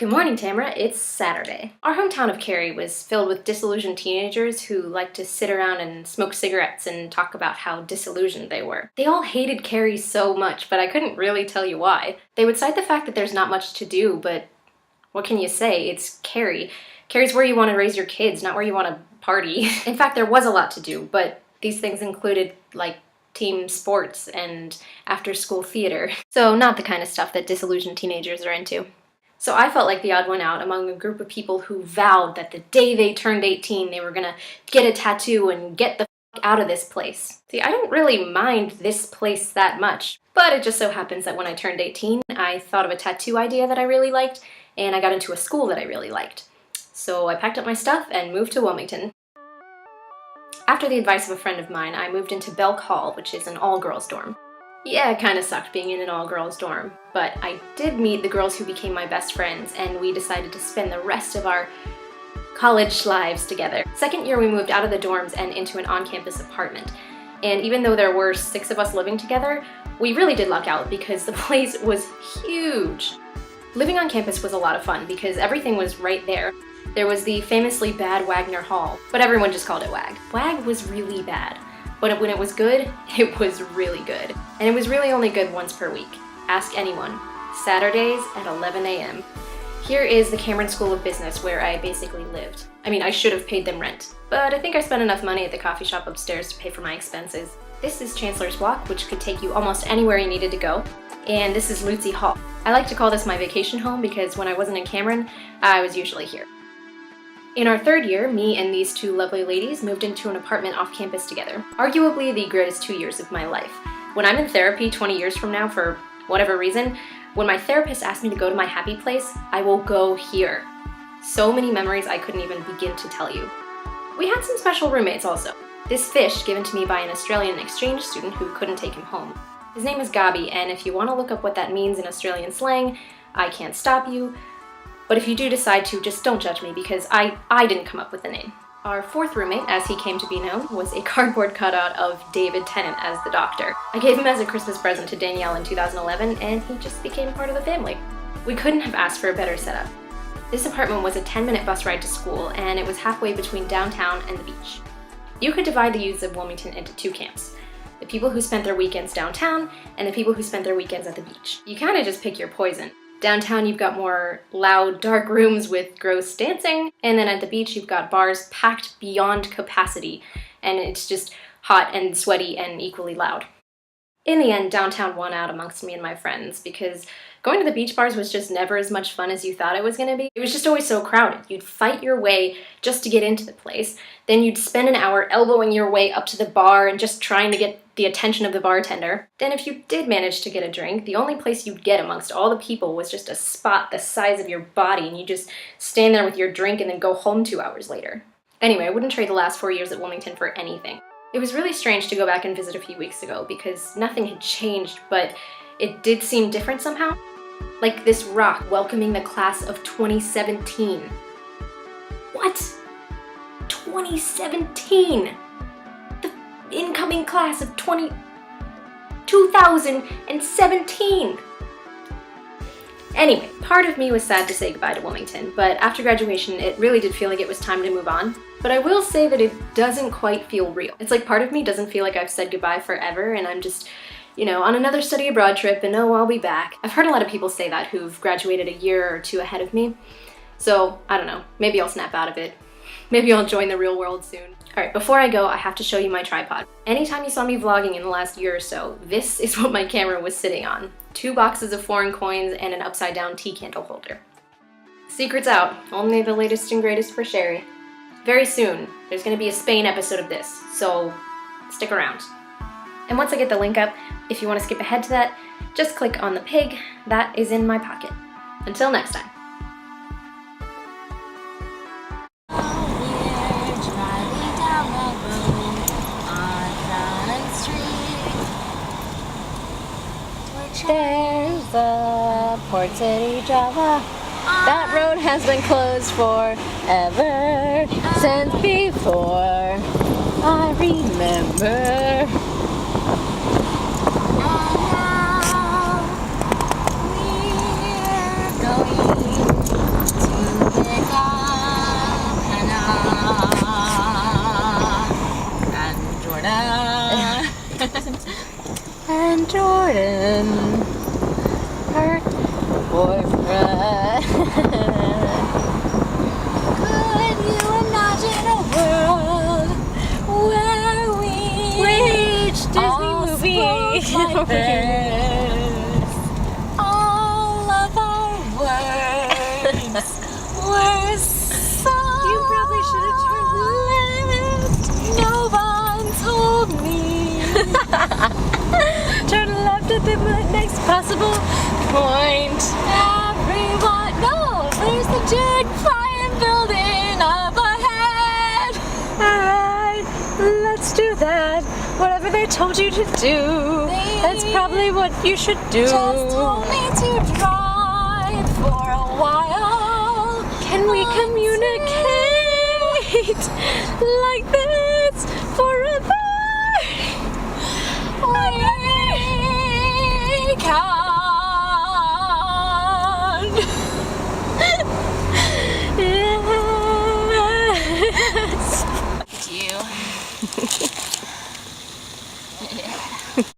Good morning, Tamara. It's Saturday. Our hometown of Cary was filled with disillusioned teenagers who liked to sit around and smoke cigarettes and talk about how disillusioned they were. They all hated Cary so much, but I couldn't really tell you why. They would cite the fact that there's not much to do, but what can you say? It's Cary. Cary's where you want to raise your kids, not where you want to party. In fact, there was a lot to do, but these things included, like, team sports and after-school theater. So not the kind of stuff that disillusioned teenagers are into. So I felt like the odd one out among a group of people who vowed that the day they turned 18 they were gonna get a tattoo and get the f*** out of this place. See, I didn't really mind this place that much, but it just so happens that when I turned 18, I thought of a tattoo idea that I really liked, and I got into a school that I really liked. So I packed up my stuff and moved to Wilmington. After the advice of a friend of mine, I moved into Belk Hall, which is an all-girls dorm. Yeah, it kinda sucked being in an all-girls dorm, but I did meet the girls who became my best friends, and we decided to spend the rest of our college lives together. Second year, we moved out of the dorms and into an on-campus apartment. And even though there were 6 of us living together, we really did luck out because the place was huge. Living on campus was a lot of fun because everything was right there. There was the famously bad Wagner Hall, but everyone just called it WAG. WAG was really bad. But when it was good, it was really good. And it was really only good once per week. Ask anyone. Saturdays at 11 a.m. Here is the Cameron School of Business where I basically lived. I mean, I should have paid them rent, but I think I spent enough money at the coffee shop upstairs to pay for my expenses. This is Chancellor's Walk, which could take you almost anywhere you needed to go. And this is Lutzy Hall. I like to call this my vacation home because when I wasn't in Cameron, I was usually here. In our 3rd year, me and these 2 lovely ladies moved into an apartment off campus together. Arguably the greatest 2 years of my life. When I'm in therapy 20 years from now for whatever reason, when my therapist asks me to go to my happy place, I will go here. So many memories I couldn't even begin to tell you. We had some special roommates also. This fish given to me by an Australian exchange student who couldn't take him home. His name is Gabi, and if you want to look up what that means in Australian slang, I can't stop you. But if you do decide to, just don't judge me because I didn't come up with the name. Our 4th roommate, as he came to be known, was a cardboard cutout of David Tennant as the Doctor. I gave him as a Christmas present to Danielle in 2011, and he just became part of the family. We couldn't have asked for a better setup. This apartment was a 10-minute bus ride to school, and it was halfway between downtown and the beach. You could divide the youths of Wilmington into 2 camps. The people who spent their weekends downtown, and the people who spent their weekends at the beach. You kinda just pick your poison. Downtown, you've got more loud, dark rooms with gross dancing, and then at the beach, you've got bars packed beyond capacity, and it's just hot and sweaty and equally loud. In the end, downtown won out amongst me and my friends, because going to the beach bars was just never as much fun as you thought it was going to be. It was just always so crowded. You'd fight your way just to get into the place, then you'd spend an hour elbowing your way up to the bar and just trying to get the attention of the bartender. Then if you did manage to get a drink, the only place you'd get amongst all the people was just a spot the size of your body, and you just stand there with your drink and then go home 2 hours later. Anyway, I wouldn't trade the last 4 years at Wilmington for anything. It was really strange to go back and visit a few weeks ago because nothing had changed, but it did seem different somehow. Like this rock welcoming the class of 2017. What? 2017! The incoming class of 2017! Anyway, part of me was sad to say goodbye to Wilmington, but after graduation it really did feel like it was time to move on. But I will say that it doesn't quite feel real. It's like part of me doesn't feel like I've said goodbye forever and I'm just, on another study abroad trip and oh, I'll be back. I've heard a lot of people say that who've graduated a year or 2 ahead of me. So, I don't know, maybe I'll snap out of it. Maybe I'll join the real world soon. Alright, before I go, I have to show you my tripod. Anytime you saw me vlogging in the last year or so, this is what my camera was sitting on. 2 boxes of foreign coins and an upside down tea candle holder. Secret's out, only the latest and greatest for Sherry. Very soon, there's going to be a Spain episode of this, so stick around. And once I get the link up, if you want to skip ahead to that, just click on the pig that is in my pocket. Until next time. There's a Port City, Java. That road has been closed forever since before I remember. And now we're going And Jordan. And Jordan, her boyfriend. Could you imagine a world where we Which Disney all movie? spoke like this? All of our words were silent. You probably should have No one told me. turned left at the next possible point. Everyone, no, there's the giant building up ahead. Alright, let's do that. Whatever they told you to do, that's probably what you should do. Just told me to drive for a while. Can we communicate like this forever? We can